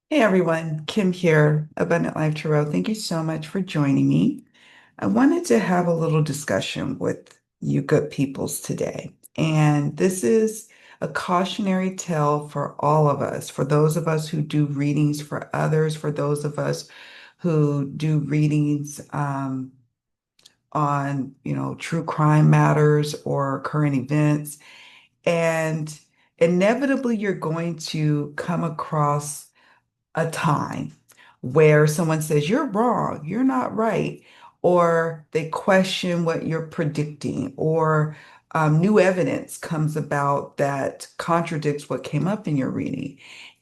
Hey everyone, Kim here, Abundant Life Tarot. Thank you so much for joining me. I wanted to have a little discussion with you good peoples today. And this is a cautionary tale for all of us, for those of us who do readings for others, for those of us who do readings on, true crime matters or current events. And inevitably, you're going to come across a time where someone says, "You're wrong, you're not right," or they question what you're predicting, or new evidence comes about that contradicts what came up in your reading.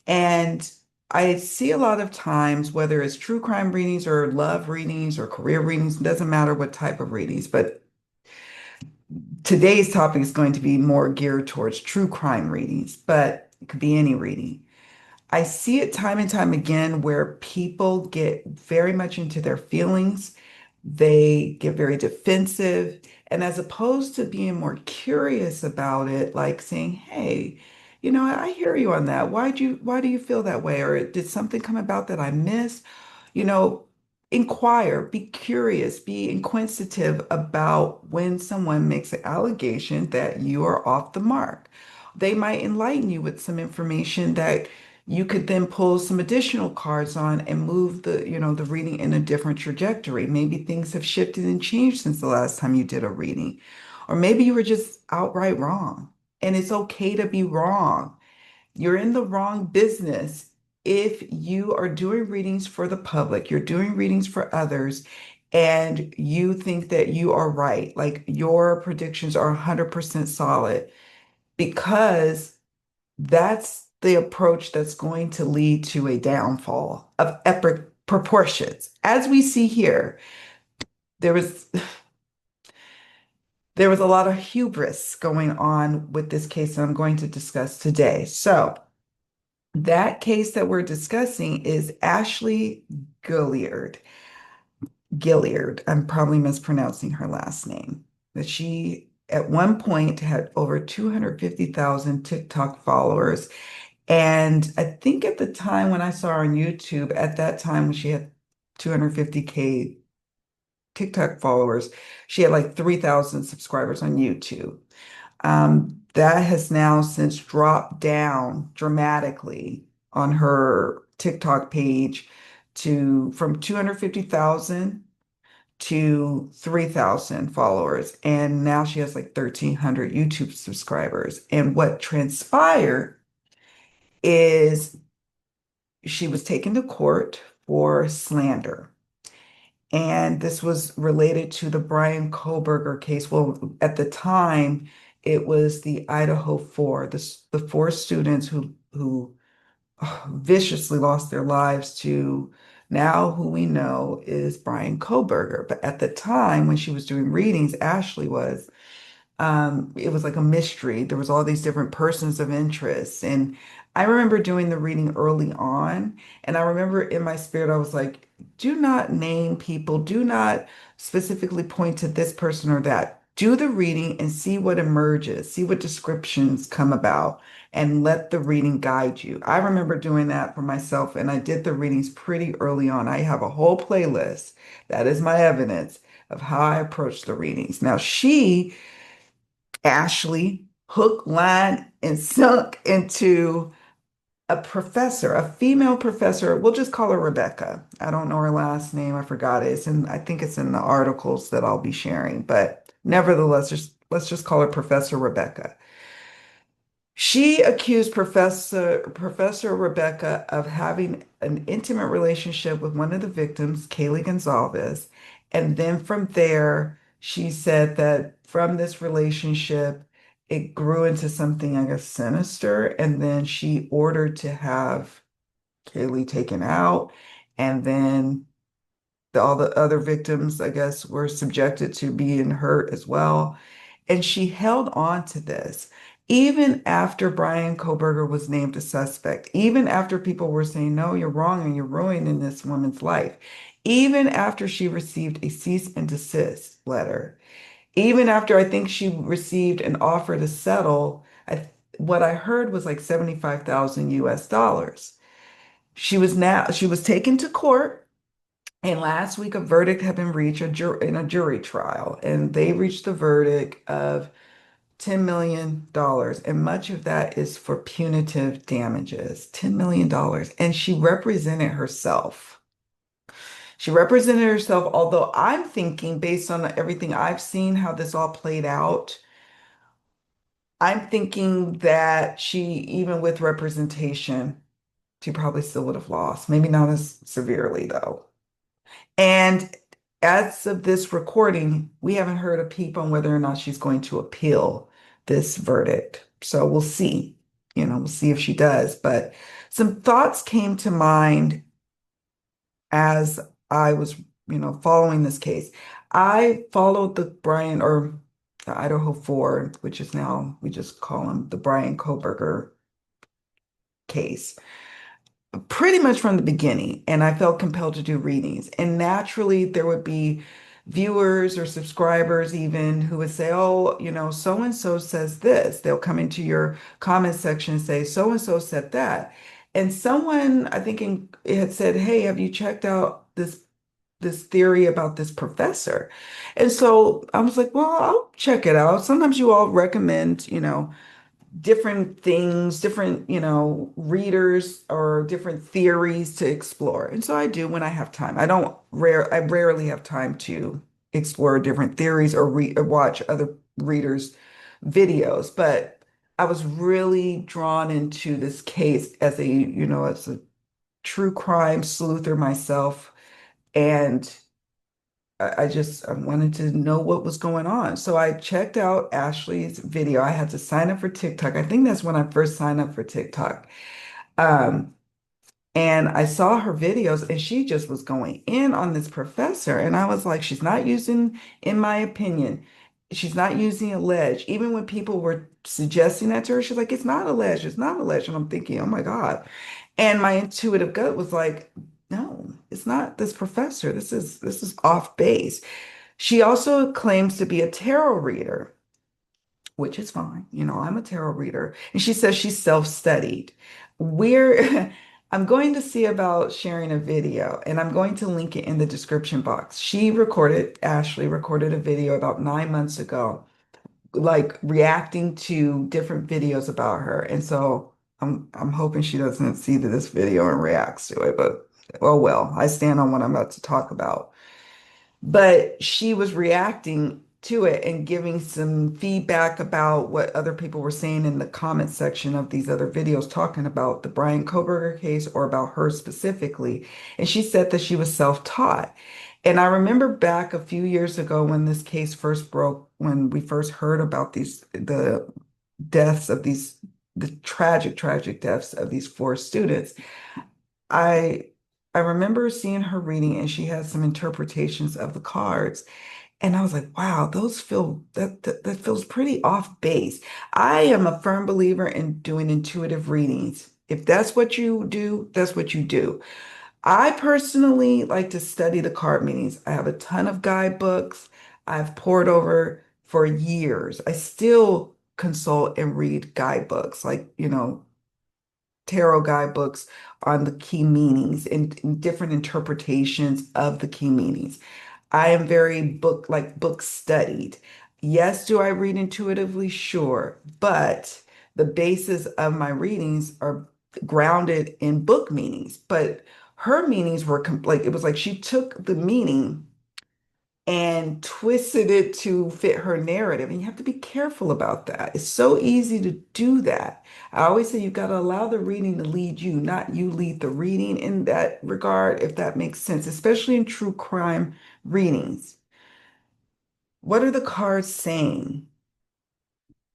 And I see a lot of times, whether it's true crime readings or love readings or career readings, it doesn't matter what type of readings, but today's topic is going to be more geared towards true crime readings, but it could be any reading. I see it time and time again where people get very much into their feelings. They get very defensive. And as opposed to being more curious about it, like saying, "Hey, I hear you on that. Why do you feel that way? Or did something come about that I missed?" You know, inquire, be curious, be inquisitive about when someone makes an allegation that you are off the mark. They might enlighten you with some information that you could then pull some additional cards on and move the reading in a different trajectory. Maybe things have shifted and changed since the last time you did a reading. Or maybe you were just outright wrong. And it's okay to be wrong. You're in the wrong business if you are doing readings for the public, you're doing readings for others, and you think that you are right, like your predictions are 100% solid, because that's the approach that's going to lead to a downfall of epic proportions. As we see here, there was there was a lot of hubris going on with this case that I'm going to discuss today. So, that case that we're discussing is Ashley Gilliard. Gilliard. I'm probably mispronouncing her last name. But she at one point had over 250,000 TikTok followers. And I think at the time when I saw her on YouTube, at that time when she had 250K TikTok followers, she had like 3,000 subscribers on YouTube. That has now since dropped down dramatically on her TikTok page to from 250,000 to 3,000 followers. And now she has like 1,300 YouTube subscribers. And what transpired is she was taken to court for slander. And this was related to the Brian Koberger case. Well, at the time, it was the Idaho Four, the four students who viciously lost their lives to now who we know is Brian Koberger. But at the time when she was doing readings, Ashley was it was like a mystery. There was all these different persons of interest. And I remember doing the reading early on, and I remember in my spirit, I was like, do not name people, do not specifically point to this person or that. Do the reading and see what emerges, see what descriptions come about, and let the reading guide you. I remember doing that for myself, and I did the readings pretty early on. I have a whole playlist that is my evidence of how I approach the readings. Now, Ashley, hook, line, and sunk into a professor, a female professor. We'll just call her Rebecca. I don't know her last name. I forgot it. I think it's in the articles that I'll be sharing. But nevertheless, let's just call her Professor Rebecca. She accused Professor Rebecca of having an intimate relationship with one of the victims, Kaylee Gonzalez. And then from there, she said that from this relationship, it grew into something, I guess, sinister. And then she ordered to have Kaylee taken out. And then all the other victims, I guess, were subjected to being hurt as well. And she held on to this even after Brian Koberger was named a suspect, even after people were saying, "No, you're wrong and you're ruining this woman's life," even after she received a cease and desist letter, even after I think she received an offer to settle. What I heard was like 75,000 US dollars. She was taken to court, and last week a verdict had been reached in a jury trial, and they reached the verdict of $10 million, and much of that is for punitive damages. $10 million. And she represented herself. She represented herself, although I'm thinking, based on everything I've seen, how this all played out, I'm thinking that even with representation, she probably still would have lost. Maybe not as severely, though. And as of this recording, we haven't heard a peep on whether or not she's going to appeal this verdict. So we'll see. We'll see if she does. But some thoughts came to mind as I was, following this case. I followed the Brian or the Idaho 4, which is now, we just call him the Brian Koberger case, pretty much from the beginning, and I felt compelled to do readings. And naturally, there would be viewers or subscribers even who would say, oh, so and so says this. They'll come into your comment section and say, so and so said that. And someone, I think, it had said, hey, have you checked out this theory about this professor? And so I was like, well, I'll check it out. Sometimes you all recommend, different things, different, readers or different theories to explore. And so I do when I have time. I rarely have time to explore different theories or read or watch other readers' videos, but I was really drawn into this case as a true crime sleuther myself. And I wanted to know what was going on. So I checked out Ashley's video. I had to sign up for TikTok. I think that's when I first signed up for TikTok. Um, and I saw her videos, and she just was going in on this professor. And I was like, she's not using, in my opinion, she's not using alleged. Even when people were suggesting that to her, she's like, it's not alleged, it's not alleged. And I'm thinking, oh my God. And my intuitive gut was like, no, it's not this professor. This is off base. She also claims to be a tarot reader, which is fine. I'm a tarot reader. And she says she's self-studied. We're I'm going to see about sharing a video, and I'm going to link it in the description box. Ashley recorded a video about 9 months ago, like reacting to different videos about her. And so I'm hoping she doesn't see this video and reacts to it, but oh well, I stand on what I'm about to talk about. But she was reacting to it and giving some feedback about what other people were saying in the comment section of these other videos talking about the Brian Koberger case or about her specifically. And she said that she was self-taught. And I remember back a few years ago when this case first broke, when we first heard about the deaths of the tragic, tragic deaths of these four students. I I remember seeing her reading, and she had some interpretations of the cards. And I was like, wow, that feels pretty off base. I am a firm believer in doing intuitive readings. If that's what you do, that's what you do. I personally like to study the card meanings. I have a ton of guidebooks I've poured over for years. I still consult and read guidebooks, like, tarot guidebooks on the key meanings and different interpretations of the key meanings. I am very book studied. Yes, do I read intuitively? Sure. But the basis of my readings are grounded in book meanings. But her meanings were like, it was like she took the meaning and twisted it to fit her narrative. And you have to be careful about that. It's so easy to do that. I always say you've got to allow the reading to lead you, not you lead the reading in that regard, if that makes sense, especially in true crime readings. What are the cards saying?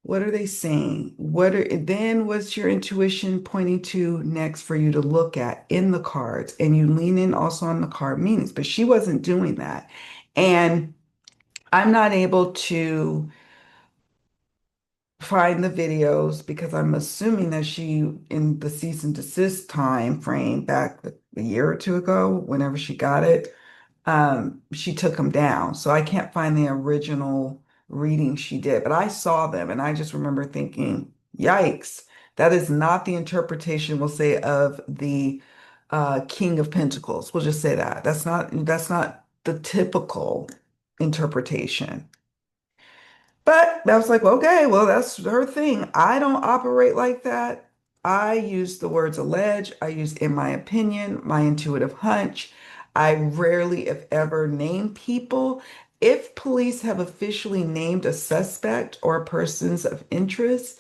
What are they saying? What's your intuition pointing to next for you to look at in the cards? And you lean in also on the card meanings, but she wasn't doing that. And I'm not able to find the videos because I'm assuming that she, in the cease and desist time frame back a year or two ago, whenever she got it, she took them down. So I can't find the original reading she did, but I saw them and I just remember thinking, yikes, that is not the interpretation, we'll say, of the King of Pentacles. We'll just say that. That's not the typical interpretation. But I was like, okay, well, that's her thing. I don't operate like that. I use the words allege. I use in my opinion, my intuitive hunch. I rarely, if ever, name people. If police have officially named a suspect or persons of interest,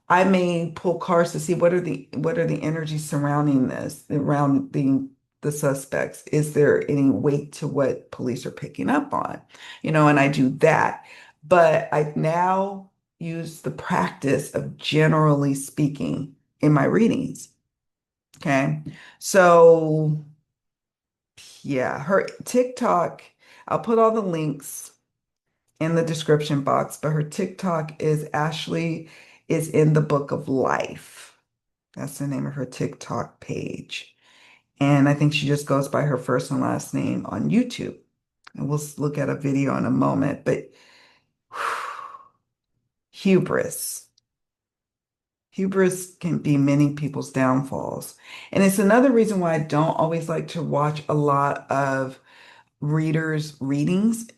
I may pull cards to see what are the energies surrounding this, around the suspects. Is there any weight to what police are picking up on? And I do that. But I now use the practice of generally speaking in my readings. Okay. So yeah, her TikTok, I'll put all the links in the description box, but her TikTok is Ashley is in the Book of Life. That's the name of her TikTok page. And I think she just goes by her first and last name on YouTube. And we'll look at a video in a moment, but hubris. Hubris can be many people's downfalls. And it's another reason why I don't always like to watch a lot of readers' readings.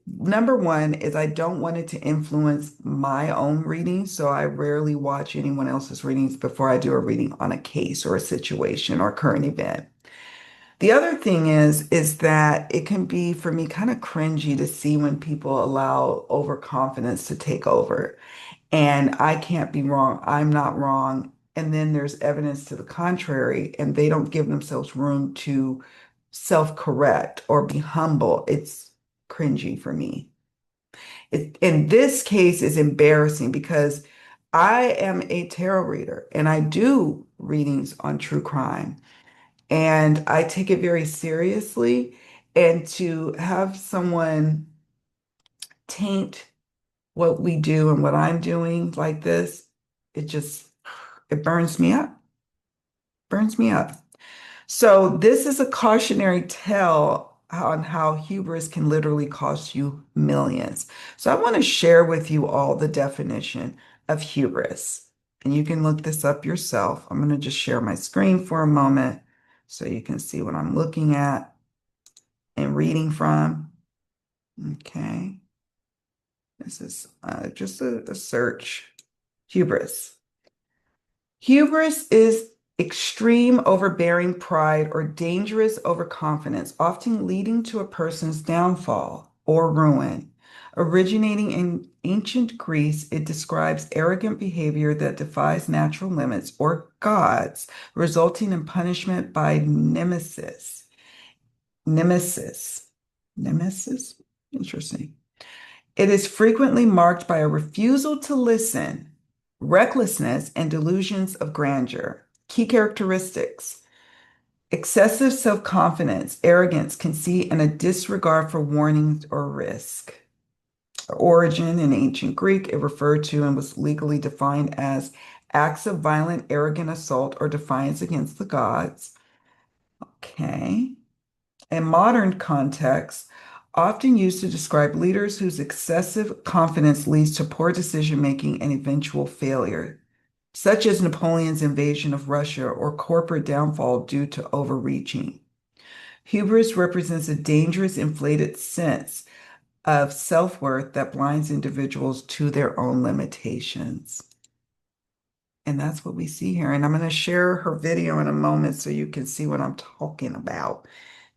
Number one is I don't want it to influence my own reading, so I rarely watch anyone else's readings before I do a reading on a case or a situation or current event. The other thing is that it can be for me kind of cringy to see when people allow overconfidence to take over. And I can't be wrong. I'm not wrong. And then there's evidence to the contrary, and they don't give themselves room to self-correct or be humble. It's cringy for me. In this case, is embarrassing because I am a tarot reader and I do readings on true crime, and I take it very seriously. And to have someone taint what we do and what I'm doing like this, it just, it burns me up, burns me up. So this is a cautionary tale on how hubris can literally cost you millions. So I want to share with you all the definition of hubris. And you can look this up yourself. I'm going to just share my screen for a moment so you can see what I'm looking at and reading from. Okay. This is just a search. Hubris. Hubris is extreme overbearing pride or dangerous overconfidence, often leading to a person's downfall or ruin. Originating in ancient Greece, it describes arrogant behavior that defies natural limits or gods, resulting in punishment by nemesis. Nemesis. Nemesis? Interesting. It is frequently marked by a refusal to listen, recklessness, and delusions of grandeur. Key characteristics: excessive self-confidence, arrogance, conceit, and a disregard for warnings or risk. Origin in ancient Greek, it referred to and was legally defined as acts of violent, arrogant assault or defiance against the gods. Okay. In modern context, often used to describe leaders whose excessive confidence leads to poor decision making and eventual failure, such as Napoleon's invasion of Russia or corporate downfall due to overreaching. Hubris represents a dangerous, inflated sense of self-worth that blinds individuals to their own limitations. And that's what we see here. And I'm going to share her video in a moment so you can see what I'm talking about.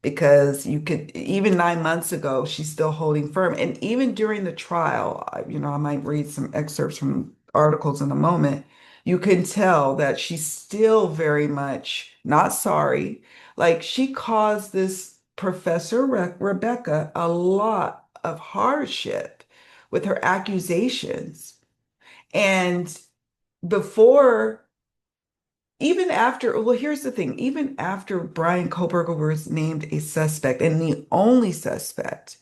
Because you could, even 9 months ago, she's still holding firm. And even during the trial, I might read some excerpts from articles in a moment. You can tell that she's still very much not sorry. Like she caused this Professor Rebecca a lot of hardship with her accusations. And before, even after, well, here's the thing, even after Brian Koberger was named a suspect and the only suspect,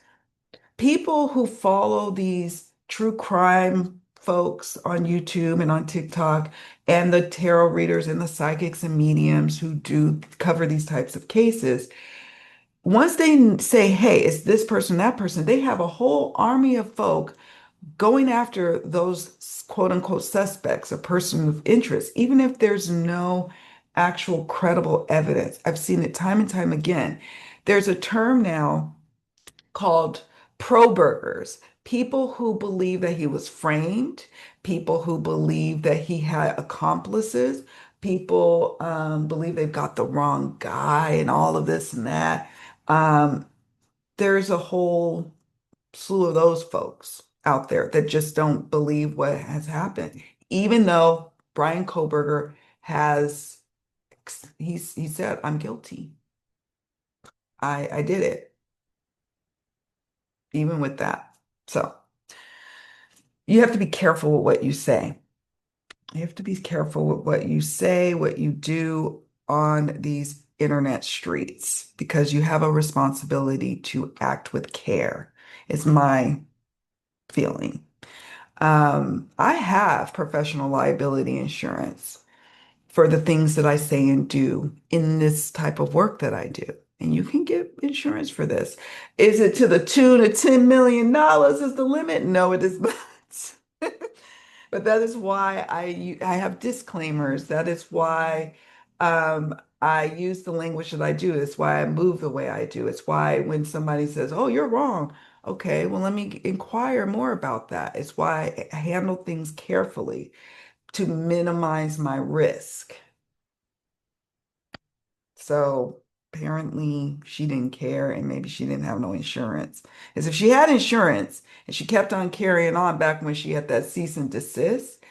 people who follow these true crime folks on YouTube and on TikTok and the tarot readers and the psychics and mediums who do cover these types of cases, once they say, hey, it's this person, that person, they have a whole army of folk going after those quote unquote suspects, a person of interest, even if there's no actual credible evidence. I've seen it time and time again. There's a term now called pro-burgers, people who believe that he was framed, people who believe that he had accomplices, people believe they've got the wrong guy and all of this and that. Um, there's a whole slew of those folks out there that just don't believe what has happened, even though Brian Koberger has he said, I'm guilty. I did it, even with that. So you have to be careful with what you say. You have to be careful with what you say, what you do on these internet streets, because you have a responsibility to act with care, is my feeling. I have professional liability insurance for the things that I say and do in this type of work that I do. And you can get insurance for this. Is it to the tune of $10 million is the limit? No, it is not. But that is why I have disclaimers. That is why I use the language that I do. It's why I move the way I do. It's why when somebody says, "Oh, you're wrong," okay, well, let me inquire more about that. It's why I handle things carefully to minimize my risk. So apparently she didn't care and maybe she didn't have no insurance. Because if she had insurance and she kept on carrying on back when she had that cease and desist,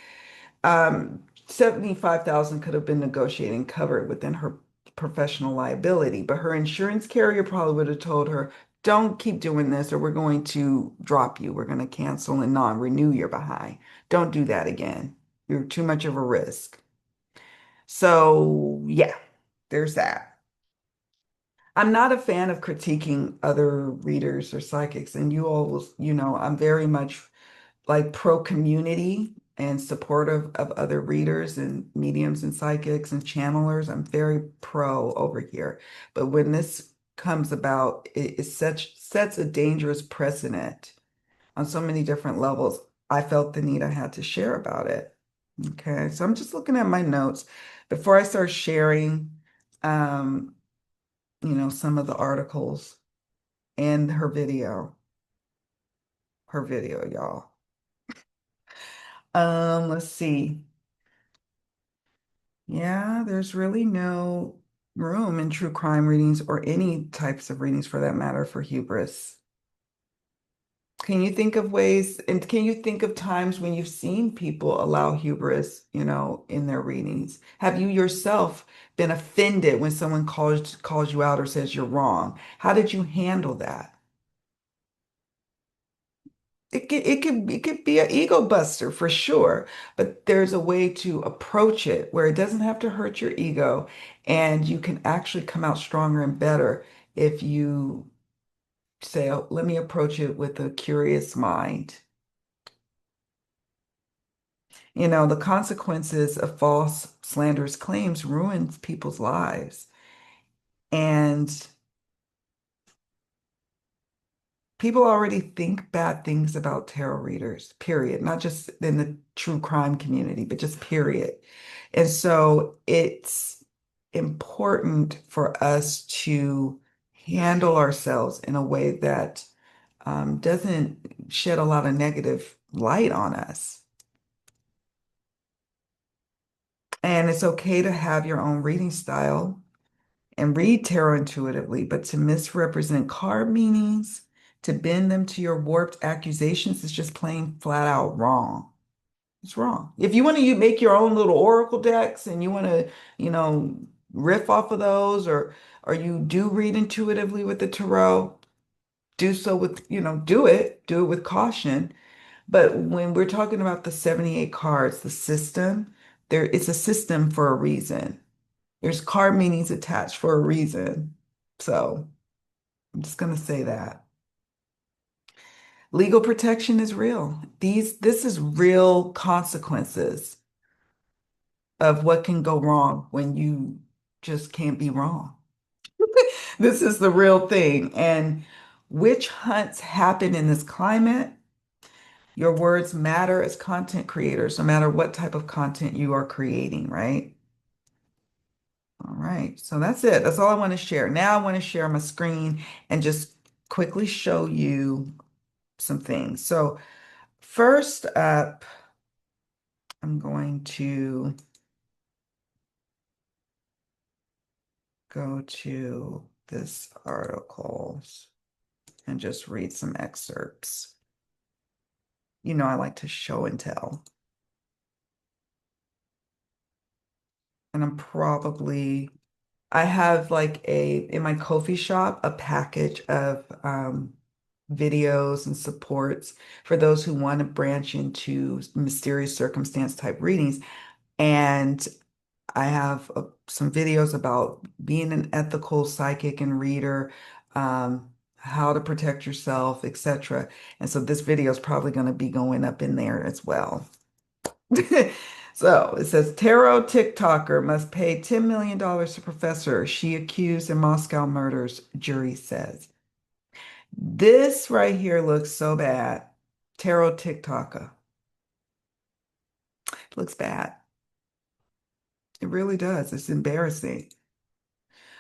75,000 could have been negotiated and covered within her professional liability. But her insurance carrier probably would have told her, don't keep doing this or we're going to drop you. We're going to cancel and non-renew your behind. Don't do that again. You're too much of a risk. So yeah, there's that. I'm not a fan of critiquing other readers or psychics, and you all will, I'm very much like pro community and supportive of other readers and mediums and psychics and channelers. I'm very pro over here. But when this comes about, it sets a dangerous precedent on so many different levels. I felt the need I had to share about it. Okay, so I'm just looking at my notes before I start sharing. Um, some of the articles and her video, y'all. Let's see. Yeah, there's really no room in true crime readings or any types of readings for that matter for hubris. Can you think of ways, and can you think of times when you've seen people allow hubris, in their readings? Have you yourself been offended when someone calls you out or says you're wrong? How did you handle that? It could be an ego buster for sure, but there's a way to approach it where it doesn't have to hurt your ego, and you can actually come out stronger and better if you say, oh, let me approach it with a curious mind. The consequences of false, slanderous claims ruins people's lives. And people already think bad things about tarot readers, period. Not just in the true crime community, but just period. And so it's important for us to handle ourselves in a way that doesn't shed a lot of negative light on us. And it's okay to have your own reading style and read tarot intuitively, but to misrepresent card meanings, to bend them to your warped accusations is just plain flat out wrong. It's wrong. If you want to make your own little oracle decks and you want to, you know, riff off of those, or you do read intuitively with the tarot, do so with, do it with caution. But when we're talking about the 78 cards, the system, it's a system for a reason. There's card meanings attached for a reason. So I'm just going to say that. Legal protection is real. This is real consequences of what can go wrong when you just can't be wrong. This is the real thing. And witch hunts happen in this climate. Your words matter as content creators, no matter what type of content you are creating, right? All right, so that's it. That's all I want to share. Now I want to share my screen and just quickly show you some things. So first up, I'm going to go to this article and just read some excerpts. You know, I like to show and tell. And I have like in my coffee shop, a package of videos and supports for those who want to branch into mysterious circumstance type readings. And I have some videos about being an ethical psychic and reader, how to protect yourself, etc. And so this video is probably going to be going up in there as well. So it says tarot TikToker must pay $10 million to professor she accused in Moscow murders, jury says. This right here looks so bad. Tarot TikToker. Looks bad. It really does. It's embarrassing.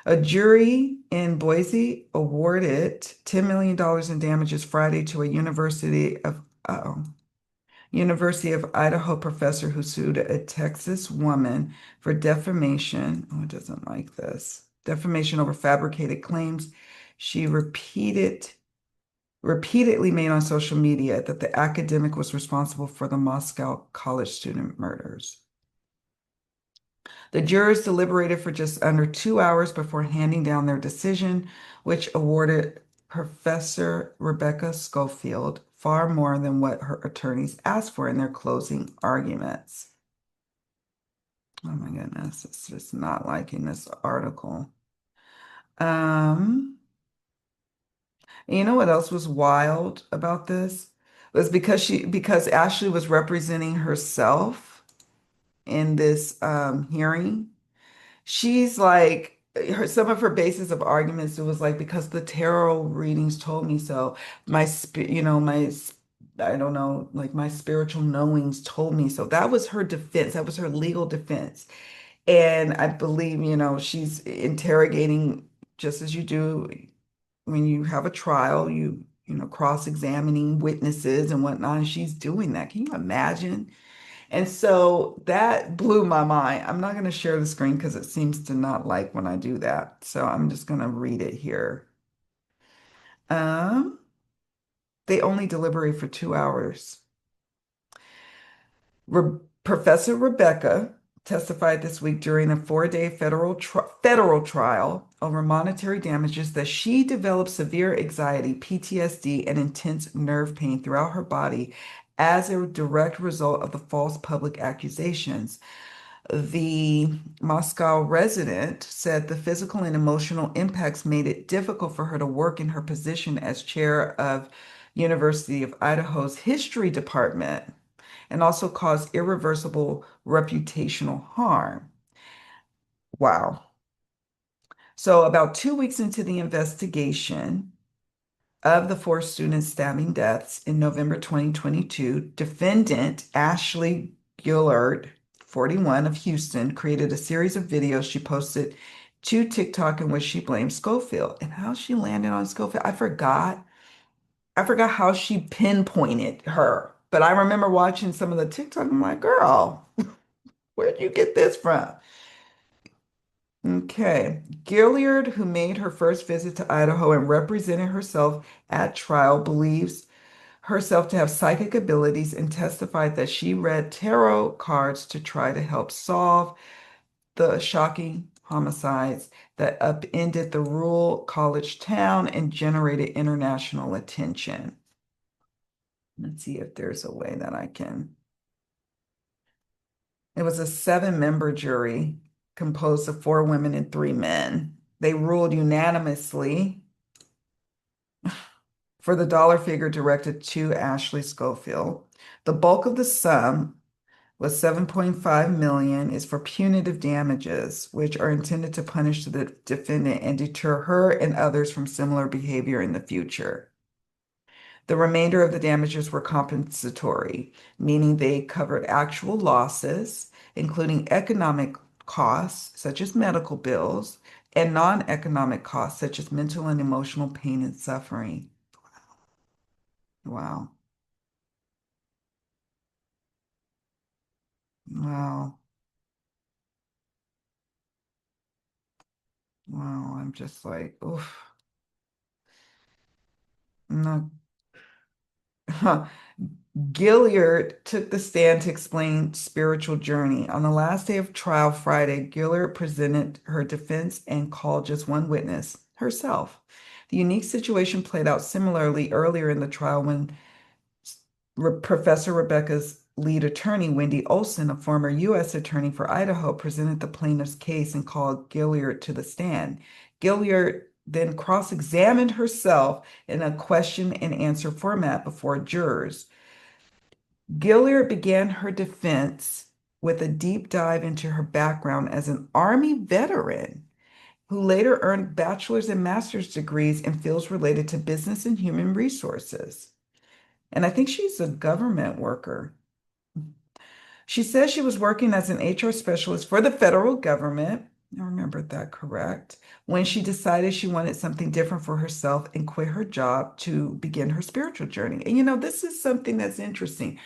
A jury in Boise awarded $10 million in damages Friday to a University of Idaho professor who sued a Texas woman for defamation. Oh, it doesn't like this. Defamation over fabricated claims she repeatedly made on social media that the academic was responsible for the Moscow college student murders. The jurors deliberated for just under 2 hours before handing down their decision, which awarded Professor Rebecca Schofield far more than what her attorneys asked for in their closing arguments. Oh my goodness, it's just not liking this article. Um, you know what else was wild about this? Was because Ashley was representing herself in this hearing. She's like some of her basis of arguments, it was like because the tarot readings told me so. I don't know, like my spiritual knowings told me so. That was her defense. That was her legal defense. And I believe, she's interrogating just as you do when you have a trial, cross-examining witnesses and whatnot, and she's doing that. Can you imagine? And so that blew my mind. I'm not going to share the screen because it seems to not like when I do that. So I'm just going to read it here. Um, they only deliberate for 2 hours. Professor Rebecca testified this week during a 4-day federal trial over monetary damages that she developed severe anxiety, PTSD, and intense nerve pain throughout her body as a direct result of the false public accusations. The Moscow resident said the physical and emotional impacts made it difficult for her to work in her position as chair of University of Idaho's history department and also caused irreversible reputational harm. Wow. So about 2 weeks into the investigation of the 4 student stabbing deaths in November 2022, defendant Ashley Guillard, 41 of Houston, created a series of videos she posted to TikTok in which she blamed Schofield. And how she landed on Schofield, I forgot. I forgot how she pinpointed her. But I remember watching some of the TikTok. I'm like, girl, where'd you get this from? Okay. Guillard, who made her first visit to Idaho and represented herself at trial, believes herself to have psychic abilities and testified that she read tarot cards to try to help solve the shocking homicides that upended the rural college town and generated international attention. Let's see if there's a way that I can. It was a 7-member jury composed of 4 women and 3 men. They ruled unanimously for the dollar figure directed to Ashley Schofield. The bulk of the sum was 7.5 million is for punitive damages, which are intended to punish the defendant and deter her and others from similar behavior in the future. The remainder of the damages were compensatory, meaning they covered actual losses, including economic costs, such as medical bills, and non-economic costs, such as mental and emotional pain and suffering. Wow. Wow. Wow. I'm just like, oof. No. Guillard took the stand to explain spiritual journey. On the last day of trial Friday, Guillard presented her defense and called just one witness, herself. The unique situation played out similarly earlier in the trial when Professor Rebecca's lead attorney, Wendy Olson, a former U.S. attorney for Idaho, presented the plaintiff's case and called Guillard to the stand. Guillard then cross-examined herself in a question and answer format before jurors. Guillard began her defense with a deep dive into her background as an Army veteran who later earned bachelor's and master's degrees in fields related to business and human resources. And I think she's a government worker. She says she was working as an HR specialist for the federal government. I remembered that correct. When she decided she wanted something different for herself and quit her job to begin her spiritual journey. And this is something that's interesting.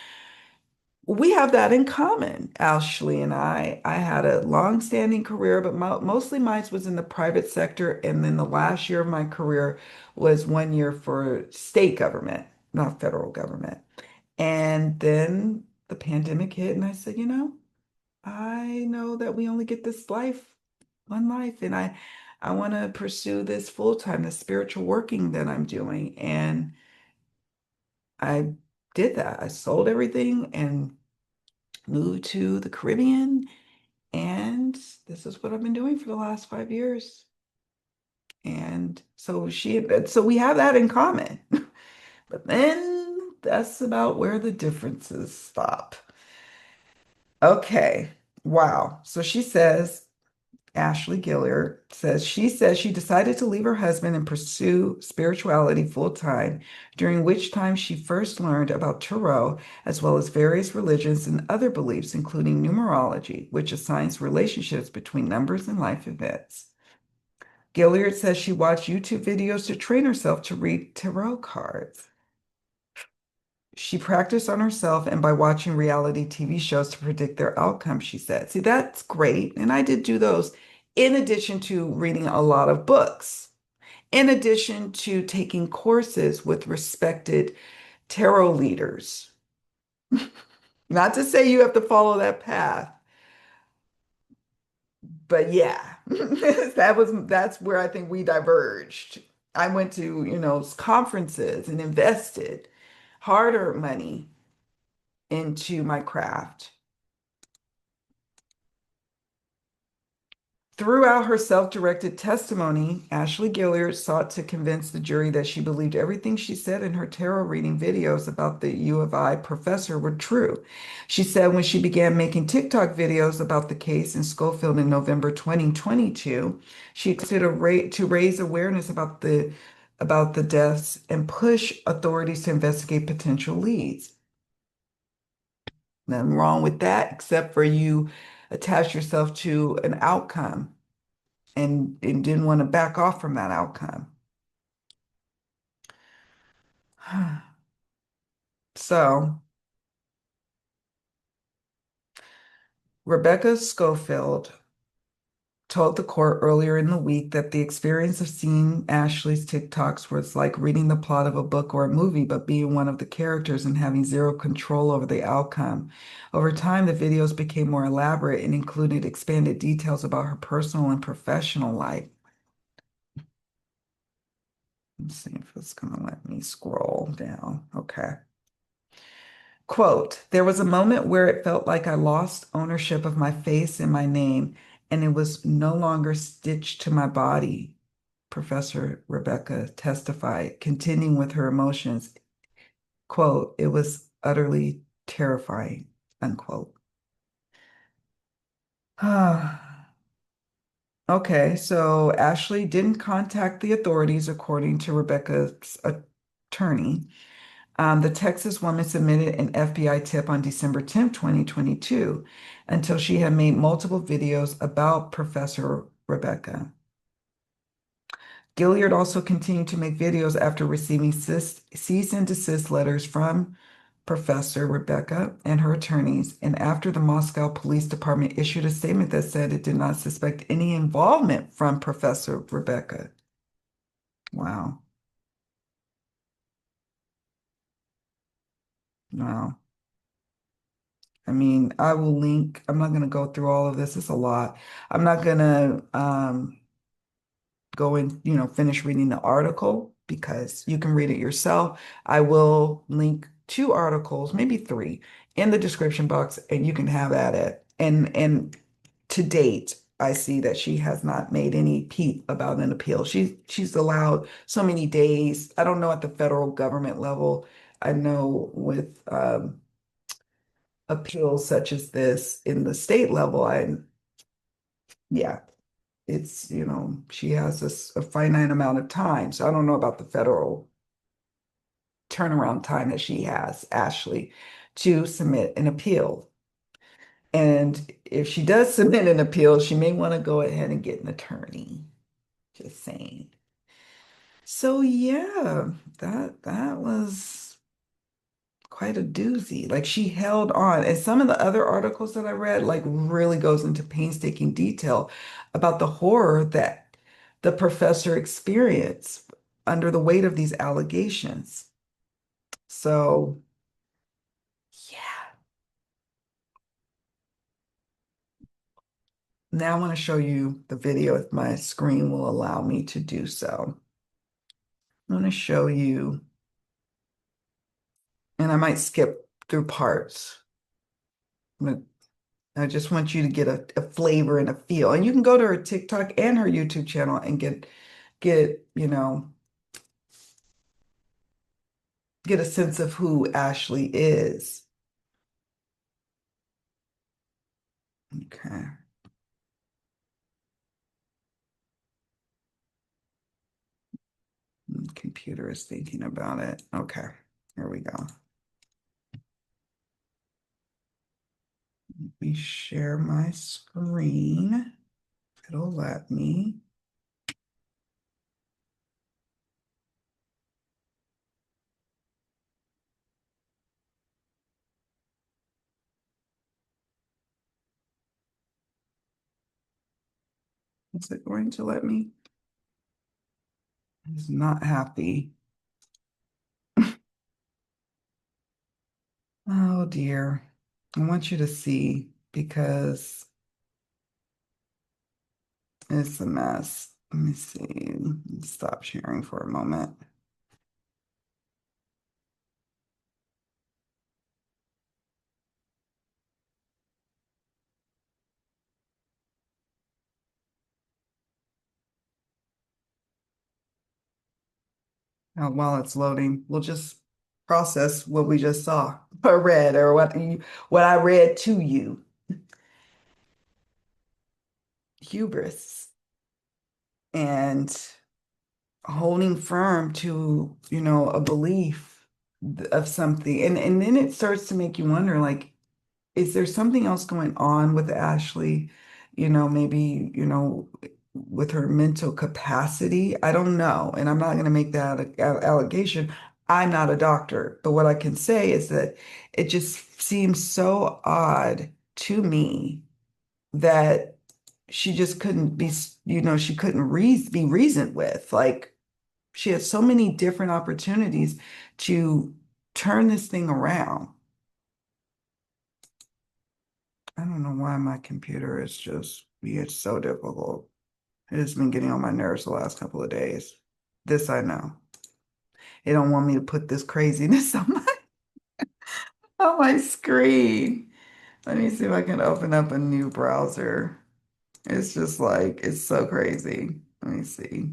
We have that in common, Ashley and I. I had a long-standing career, but mostly mine was in the private sector. And then the last year of my career was 1 year for state government, not federal government. And then the pandemic hit, and I said, I know that we only get this one life, and I want to pursue this full time, the spiritual working that I'm doing. And I did that. I sold everything and moved to the Caribbean, and this is what I've been doing for the last 5 years. And so we have that in common. But then that's about where the differences stop. Okay. Wow. So she says, Ashley Gilliard says she decided to leave her husband and pursue spirituality full time, during which time she first learned about tarot, as well as various religions and other beliefs, including numerology, which assigns relationships between numbers and life events. Gilliard says she watched YouTube videos to train herself to read tarot cards. She practiced on herself and by watching reality TV shows to predict their outcome, she said. See, that's great. And I did do those in addition to reading a lot of books, in addition to taking courses with respected tarot leaders. Not to say you have to follow that path, but yeah, that's where I think we diverged. I went to, conferences and invested harder money into my craft. Throughout her self-directed testimony, Ashley Gilliard sought to convince the jury that she believed everything she said in her tarot reading videos about the U of I professor were true. She said when she began making TikTok videos about the case in Schofield in November 2022, she expected to raise awareness about the deaths and push authorities to investigate potential leads. Nothing wrong with that, except for you attach yourself to an outcome and didn't want to back off from that outcome. So, Rebecca Schofield told the court earlier in the week that the experience of seeing Ashley's TikToks was like reading the plot of a book or a movie, but being one of the characters and having zero control over the outcome. Over time, the videos became more elaborate and included expanded details about her personal and professional life. Let's see if it's going to let me scroll down. Okay. Quote, there was a moment where it felt like I lost ownership of my face and my name, and it was no longer stitched to my body, Professor Rebecca testified, continuing with her emotions. Quote, it was utterly terrifying, unquote. Okay, so Ashley didn't contact the authorities, according to Rebecca's attorney. The Texas woman submitted an FBI tip on December 10th, 2022, until she had made multiple videos about Professor Rebecca. Guillard also continued to make videos after receiving cease and desist letters from Professor Rebecca and her attorneys, and after the Moscow Police Department issued a statement that said it did not suspect any involvement from Professor Rebecca. Wow. Wow. I mean, I will link, I'm not going to go through all of this. It's a lot. I'm not going to go and, finish reading the article because you can read it yourself. I will link two articles, maybe three, in the description box, and you can have at it. And to date, I see that she has not made any peep about an appeal. She's allowed so many days. I don't know at the federal government level. I know with appeals such as this in the state level, yeah, it's, she has a finite amount of time. So I don't know about the federal turnaround time that she has, Ashley, to submit an appeal. And if she does submit an appeal, she may want to go ahead and get an attorney. Just saying. So yeah, that was quite a doozy. Like she held on. And some of the other articles that I read, like really goes into painstaking detail about the horror that the professor experienced under the weight of these allegations. So yeah, now I want to show you the video if my screen will allow me to do so. I want to show you, and I might skip through parts. I just want you to get a flavor and a feel. And you can go to her TikTok and her YouTube channel and get a sense of who Ashley is. Okay. Computer is thinking about it. Okay. Here we go. Let me share my screen. It'll let me. Is it going to let me? It's not happy. Oh dear. I want you to see because it's a mess. Let me see. Stop sharing for a moment. While it's loading, we'll just process what we just saw or read or what I read to you. Hubris and holding firm to, a belief of something. And then it starts to make you wonder, like, is there something else going on with Ashley? Maybe, with her mental capacity. I don't know. And I'm not going to make that allegation. I'm not a doctor, but what I can say is that it just seems so odd to me that she just couldn't be, she couldn't be reasoned with. Like she had so many different opportunities to turn this thing around. I don't know why my computer is just being so difficult. It has been getting on my nerves the last couple of days. This I know. They don't want me to put this craziness on my screen. Let me see if I can open up a new browser. It's just like, it's so crazy. Let me see.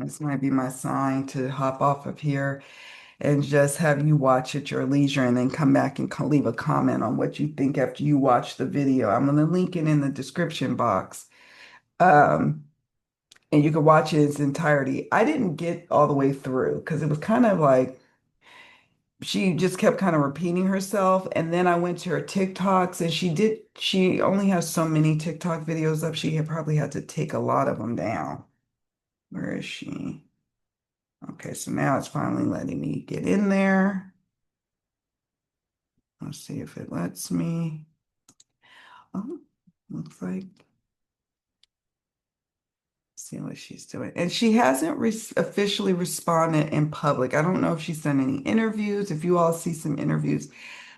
This might be my sign to hop off of here and just have you watch at your leisure and then come back and leave a comment on what you think after you watch the video. I'm going to link it in the description box. Um, and you can watch it in its entirety. I didn't get all the way through because it was kind of like she just kept kind of repeating herself. And then I went to her TikToks and she only has so many TikTok videos up. She had probably had to take a lot of them down. Where is she? Okay, so now it's finally letting me get in there. Let's see if it lets me. Oh, looks like, see what she's doing. And she hasn't officially responded in public. I don't know if she's done any interviews. If you all see some interviews,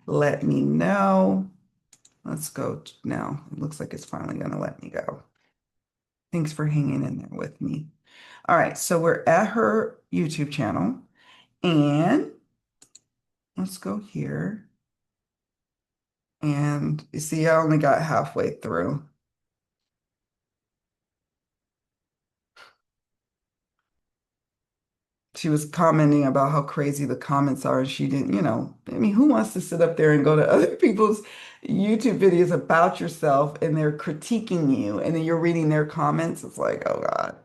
let me know. Let's go now. It looks like it's finally going to let me go. Thanks for hanging in there with me. All right, so we're at her YouTube channel, and let's go here. And you see, I only got halfway through. She was commenting about how crazy the comments are, and she didn't, I mean, who wants to sit up there and go to other people's YouTube videos about yourself and they're critiquing you, and then you're reading their comments? It's like, oh God,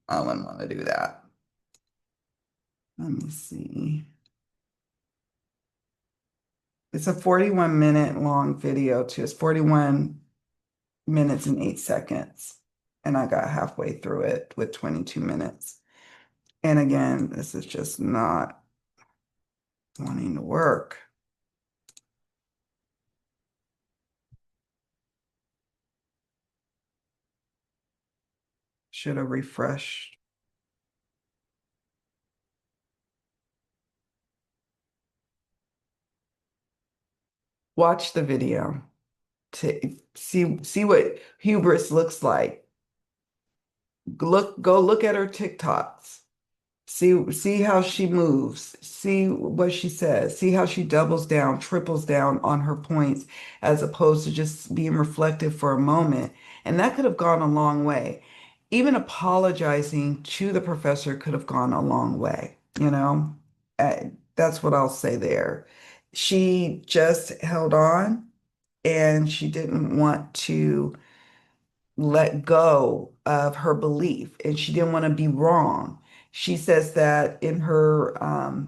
I wouldn't want to do that. Let me see. It's a 41-minute long video too. It's 41 minutes and 8 seconds. And I got halfway through it with 22 minutes. And again, this is just not wanting to work. Should have refreshed. Watch the video to see what hubris looks like. Go look at her TikToks. See how she moves. See what she says. See how she doubles down, triples down on her points as opposed to just being reflective for a moment. And that could have gone a long way. Even apologizing to the professor could have gone a long way, you know? That's what I'll say there. She just held on and she didn't want to let go of her belief and she didn't want to be wrong. She says that in her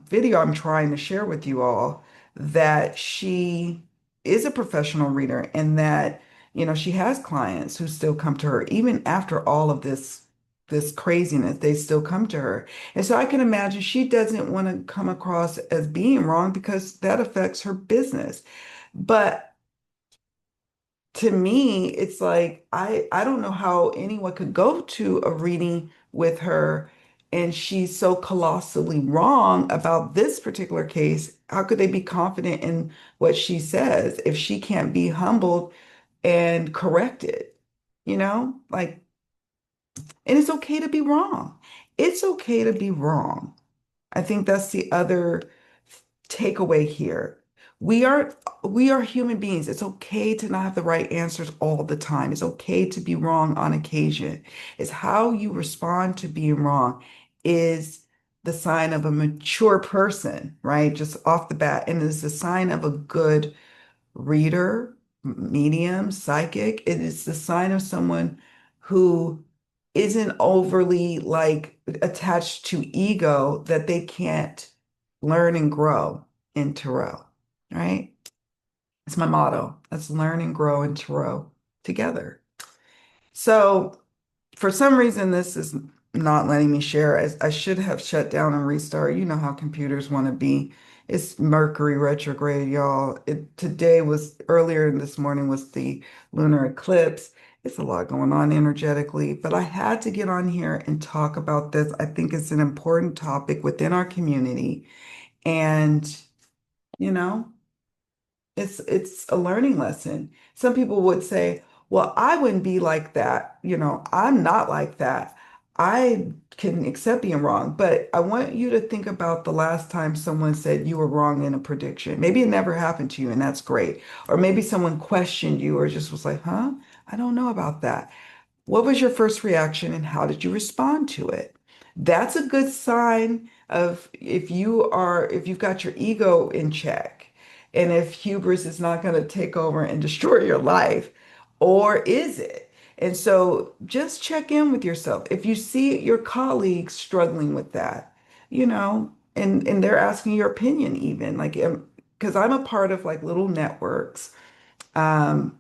video I'm trying to share with you all that she is a professional reader and that, she has clients who still come to her even after all of this craziness, they still come to her. And so I can imagine she doesn't want to come across as being wrong because that affects her business. But to me, it's like I don't know how anyone could go to a reading with her and she's so colossally wrong about this particular case. How could they be confident in what she says if she can't be humbled and corrected? Like, and it's okay to be wrong. It's okay to be wrong. I think that's the other takeaway here. We are we are human beings. It's okay to not have the right answers all the time. It's okay to be wrong on occasion. It's how you respond to being wrong is the sign of a mature person, right? Just off the bat. And it's a sign of a good reader, medium, psychic. It is the sign of someone who isn't overly like attached to ego that they can't learn and grow in tarot, right? It's my motto. Let's learn and grow in tarot together. So for some reason, this is not letting me share. I should have shut down and restart. You know how computers want to be. It's Mercury retrograde, y'all. Today was earlier this morning was the lunar eclipse. It's a lot going on energetically, but I had to get on here and talk about this. I think it's an important topic within our community. And, you know, it's a learning lesson. Some people would say, well, I wouldn't be like that. I'm not like that. I can accept being wrong, but I want you to think about the last time someone said you were wrong in a prediction. Maybe it never happened to you, and that's great. Or maybe someone questioned you or just was like, huh? I don't know about that. What was your first reaction and how did you respond to it? That's a good sign of if you've got your ego in check and if hubris is not going to take over and destroy your life, or is it? And so just check in with yourself. If you see your colleagues struggling with that, and they're asking your opinion even, like, because I'm a part of like little networks. Um,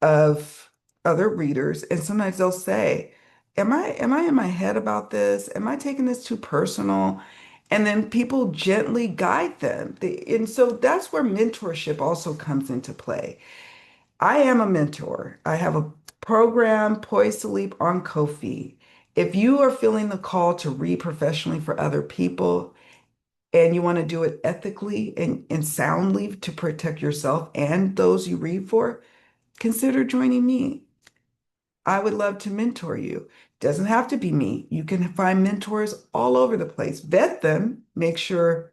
of other readers, and sometimes they'll say, am I in my head about this? Am I taking this too personal? And then people gently guide them. And so that's where mentorship also comes into play. I am a mentor. I have a program, Poised to Leap, on Ko-fi. If you are feeling the call to read professionally for other people and you want to do it ethically and soundly to protect yourself and those you read for, consider joining me. I would love to mentor you. Doesn't have to be me. You can find mentors all over the place. Vet them, make sure,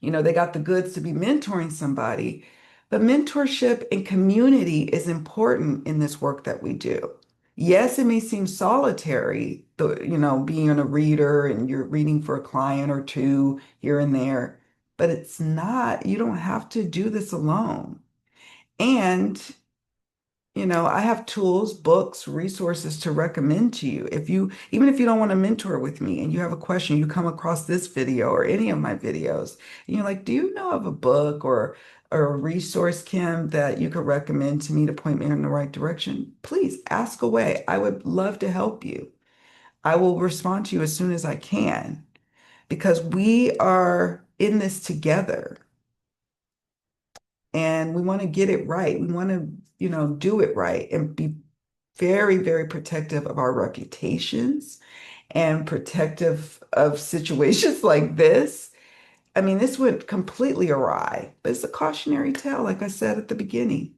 they got the goods to be mentoring somebody. But mentorship and community is important in this work that we do. Yes, it may seem solitary, being a reader and you're reading for a client or two here and there, but it's not. You don't have to do this alone. And I have tools, books, resources to recommend to you. Even if you don't want to mentor with me and you have a question, you come across this video or any of my videos, and you're like, do you know of a book or a resource, Kim, that you could recommend to me to point me in the right direction? Please ask away. I would love to help you. I will respond to you as soon as I can because we are in this together and we want to get it right. We want to, do it right and be very, very protective of our reputations and protective of situations like this. I mean, this went completely awry, but it's a cautionary tale, like I said at the beginning.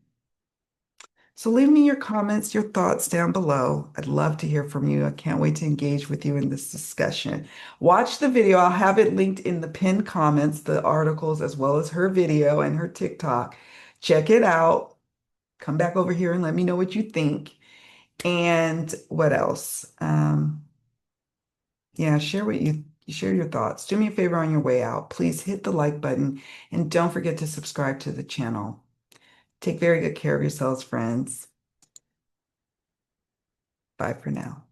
So leave me your comments, your thoughts down below. I'd love to hear from you. I can't wait to engage with you in this discussion. Watch the video. I'll have it linked in the pinned comments, the articles, as well as her video and her TikTok. Check it out. Come back over here and let me know what you think. And what else? Yeah, share your thoughts. Do me a favor on your way out. Please hit the like button and don't forget to subscribe to the channel. Take very good care of yourselves, friends. Bye for now.